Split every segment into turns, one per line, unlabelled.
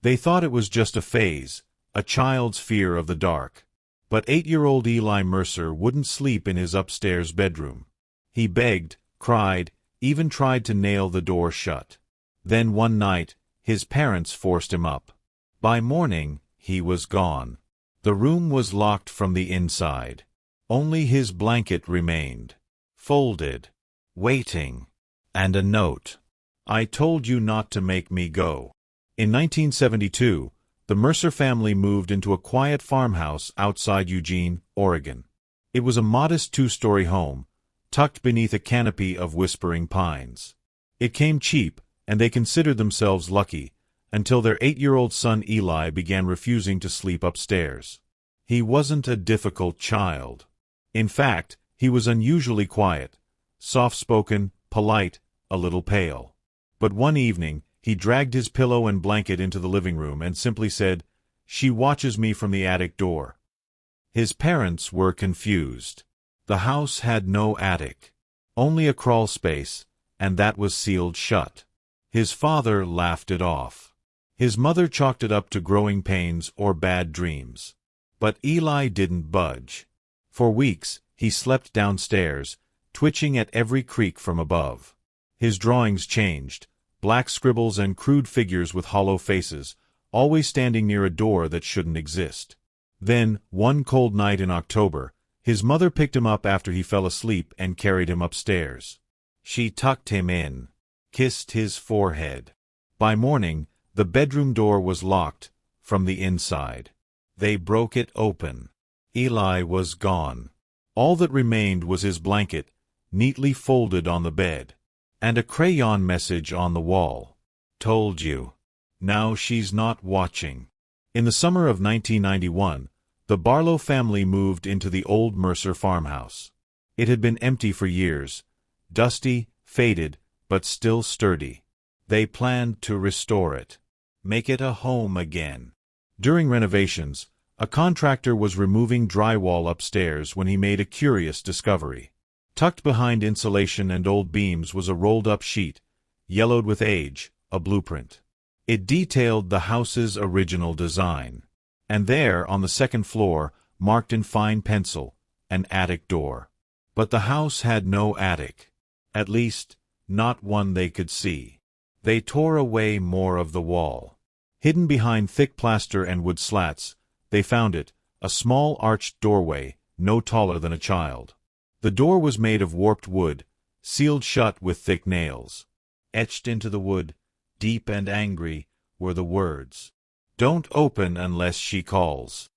They thought it was just a phase, a child's fear of the dark. But 8-year-old Eli Mercer wouldn't sleep in his upstairs bedroom. He begged, cried, even tried to nail the door shut. Then one night, his parents forced him up. By morning, he was gone. The room was locked from the inside. Only his blanket remained, folded, waiting, and a note. "I told you not to make me go." In 1972, the Mercer family moved into a quiet farmhouse outside Eugene, Oregon. It was a modest 2-story home, tucked beneath a canopy of whispering pines. It came cheap, and they considered themselves lucky, until their 8-year-old son Eli began refusing to sleep upstairs. He wasn't a difficult child. In fact, he was unusually quiet, soft-spoken, polite, a little pale. But one evening, he dragged his pillow and blanket into the living room and simply said, "She watches me from the attic door." His parents were confused. The house had no attic, only a crawl space, and that was sealed shut. His father laughed it off. His mother chalked it up to growing pains or bad dreams. But Eli didn't budge. For weeks, he slept downstairs, twitching at every creak from above. His drawings changed, black scribbles and crude figures with hollow faces, always standing near a door that shouldn't exist. Then, one cold night in October, his mother picked him up after he fell asleep and carried him upstairs. She tucked him in, kissed his forehead. By morning, the bedroom door was locked from the inside. They broke it open. Eli was gone. All that remained was his blanket, neatly folded on the bed, and a crayon message on the wall. "Told you. Now she's not watching." In the summer of 1991, the Barlow family moved into the old Mercer farmhouse. It had been empty for years, dusty, faded, but still sturdy. They planned to restore it, make it a home again. During renovations, a contractor was removing drywall upstairs when he made a curious discovery. Tucked behind insulation and old beams was a rolled-up sheet, yellowed with age, a blueprint. It detailed the house's original design. And there, on the second floor, marked in fine pencil, an attic door. But the house had no attic. At least, not one they could see. They tore away more of the wall. Hidden behind thick plaster and wood slats, they found it, a small arched doorway, no taller than a child. The door was made of warped wood, sealed shut with thick nails. Etched into the wood, deep and angry, were the words, "Don't open unless she calls."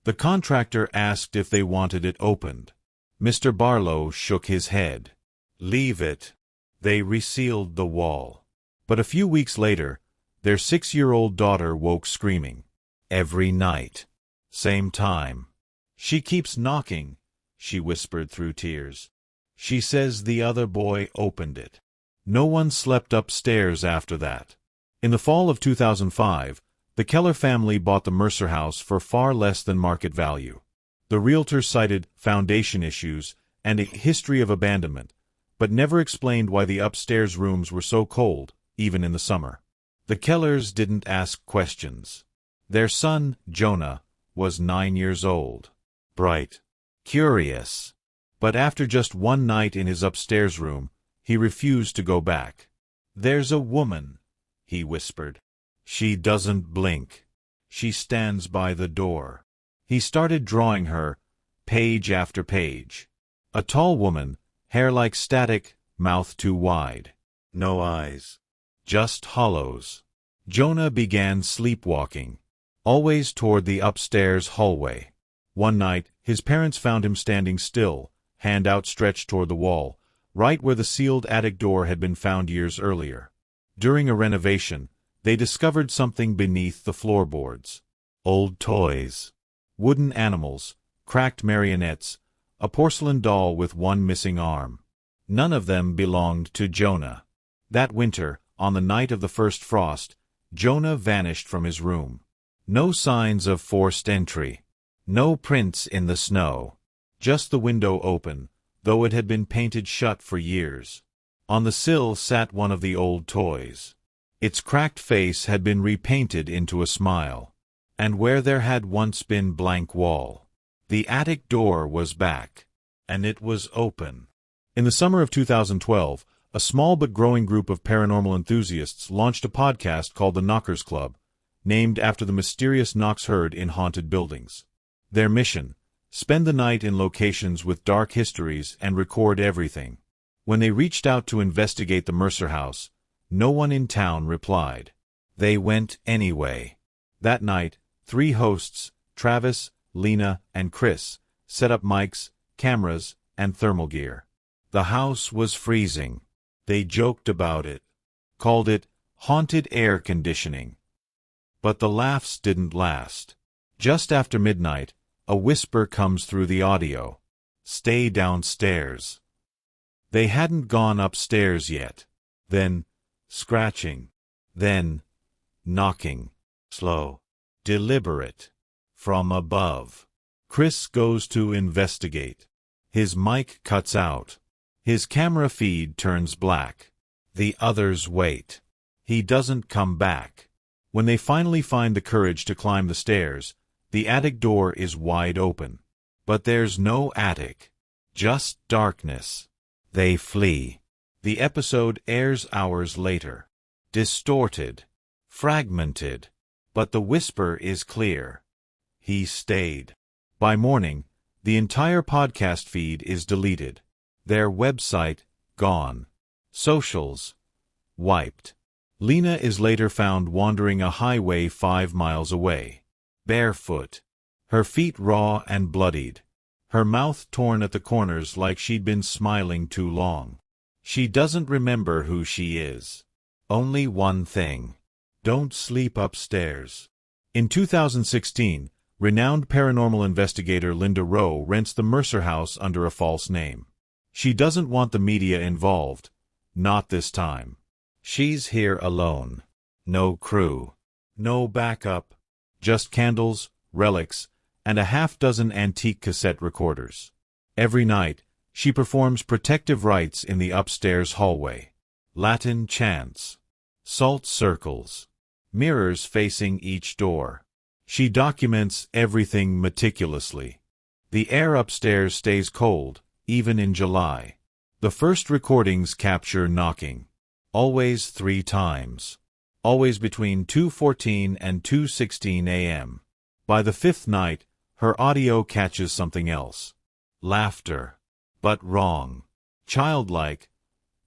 The contractor asked if they wanted it opened. Mr. Barlow shook his head. "Leave it." They resealed the wall. But a few weeks later, their 6-year-old daughter woke screaming. Every night. Same time. "She keeps knocking," she whispered through tears. "She says the other boy opened it." No one slept upstairs after that. In the fall of 2005, the Keller family bought the Mercer house for far less than market value. The realtor cited foundation issues and a history of abandonment, but never explained why the upstairs rooms were so cold, even in the summer. The Kellers didn't ask questions. Their son, Jonah, was 9 years old. Bright. Curious. But after just one night in his upstairs room, he refused to go back. "There's a woman," he whispered. "She doesn't blink. She stands by the door." He started drawing her, page after page. A tall woman, hair like static, mouth too wide. No eyes. Just hollows. Jonah began sleepwalking, always toward the upstairs hallway. One night, his parents found him standing still, hand outstretched toward the wall, right where the sealed attic door had been found years earlier. During a renovation, they discovered something beneath the floorboards. Old toys. Wooden animals, cracked marionettes, a porcelain doll with one missing arm. None of them belonged to Jonah. That winter, on the night of the first frost, Jonah vanished from his room. No signs of forced entry. No prints in the snow. Just the window open, though it had been painted shut for years. On the sill sat one of the old toys. Its cracked face had been repainted into a smile. And where there had once been blank wall, the attic door was back. And it was open. In the summer of 2012, a small but growing group of paranormal enthusiasts launched a podcast called the Knockers Club, named after the mysterious knocks heard in haunted buildings. Their mission: spend the night in locations with dark histories and record everything. When they reached out to investigate the Mercer house, no one in town replied. They went anyway. That night, 3 hosts, Travis, Lena, and Chris, set up mics, cameras, and thermal gear. The house was freezing. They joked about it, called it haunted air conditioning. But the laughs didn't last. Just after midnight, a whisper comes through the audio. Stay downstairs. They hadn't gone upstairs yet. Then, scratching. Then, knocking. Slow. Deliberate. From above. Chris goes to investigate. His mic cuts out. His camera feed turns black. The others wait. He doesn't come back. When they finally find the courage to climb the stairs, the attic door is wide open. But there's no attic. Just darkness. They flee. The episode airs hours later. Distorted. Fragmented. But the whisper is clear. He stayed. By morning, the entire podcast feed is deleted. Their website, gone. Socials, wiped. Lena is later found wandering a highway 5 miles away, barefoot, her feet raw and bloodied, her mouth torn at the corners like she'd been smiling too long. She doesn't remember who she is. Only one thing: don't sleep upstairs. In 2016, renowned paranormal investigator Linda Rowe rents the Mercer house under a false name. She doesn't want the media involved. Not this time. She's here alone. No crew. No backup. Just candles, relics, and a half-dozen antique cassette recorders. Every night, she performs protective rites in the upstairs hallway. Latin chants. Salt circles. Mirrors facing each door. She documents everything meticulously. The air upstairs stays cold, even in July. The first recordings capture knocking. Always 3 times. Always between 2:14 and 2:16 a.m. By the 5th night, her audio catches something else. Laughter. But wrong. Childlike.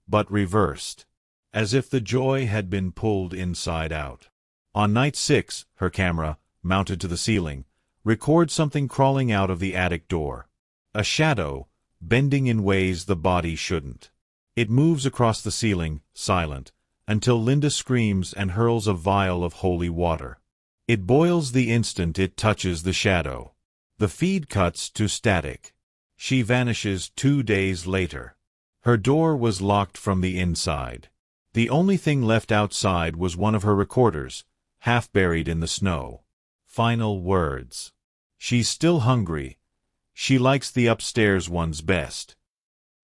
But reversed. As if the joy had been pulled inside out. On night 6, her camera, mounted to the ceiling, records something crawling out of the attic door. A shadow, bending in ways the body shouldn't. It moves across the ceiling, silent, until Linda screams and hurls a vial of holy water. It boils the instant it touches the shadow. The feed cuts to static. She vanishes 2 days later. Her door was locked from the inside. The only thing left outside was one of her recorders, half buried in the snow. Final words. She's still hungry. She likes the upstairs ones best.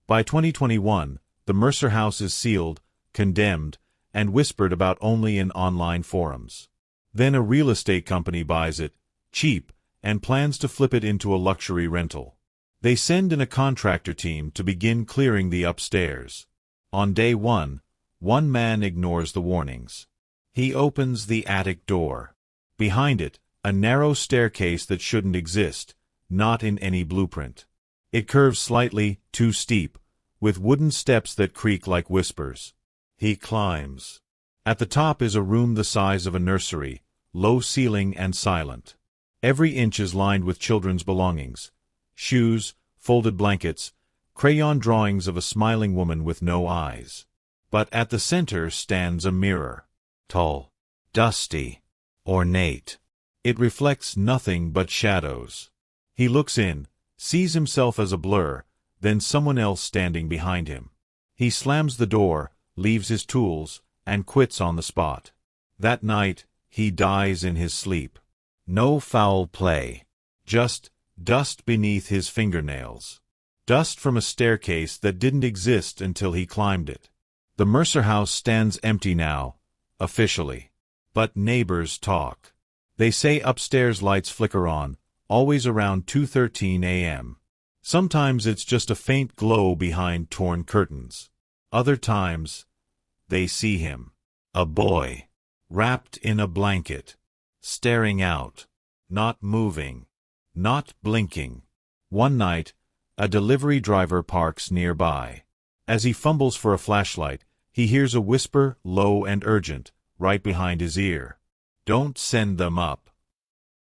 By 2021, the Mercer house is sealed, condemned, and whispered about only in online forums. Then a real estate company buys it, cheap, and plans to flip it into a luxury rental. They send in a contractor team to begin clearing the upstairs. On day 1, one man ignores the warnings. He opens the attic door. Behind it, a narrow staircase that shouldn't exist, not in any blueprint. It curves slightly, too steep, with wooden steps that creak like whispers. He climbs. At the top is a room the size of a nursery, low ceiling and silent. Every inch is lined with children's belongings. Shoes, folded blankets, crayon drawings of a smiling woman with no eyes. But at the center stands a mirror. Tall, dusty, ornate. It reflects nothing but shadows. He looks in, sees himself as a blur, then someone else standing behind him. He slams the door, leaves his tools, and quits on the spot. That night, he dies in his sleep. No foul play. Just dust beneath his fingernails. Dust from a staircase that didn't exist until he climbed it. The Mercer house stands empty now, officially. But neighbors talk. They say upstairs lights flicker on, always around 2:13 a.m. Sometimes it's just a faint glow behind torn curtains. Other times, they see him. A boy. Wrapped in a blanket. Staring out. Not moving. Not blinking. One night, a delivery driver parks nearby. As he fumbles for a flashlight, he hears a whisper, low and urgent, right behind his ear. "Don't send them up."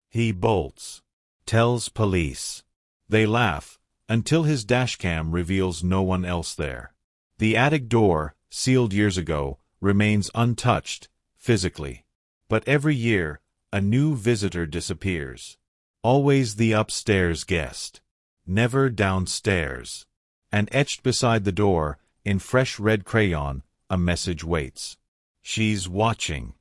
He bolts. Tells police. They laugh, until his dashcam reveals no one else there. The attic door, sealed years ago, remains untouched, physically. But every year, a new visitor disappears. Always the upstairs guest. Never downstairs. And etched beside the door, in fresh red crayon, a message waits. She's watching.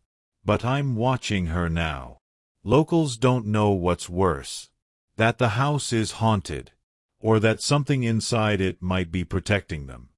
But I'm watching her now. Locals don't know what's worse. That the house is haunted, or that something inside it might be protecting them.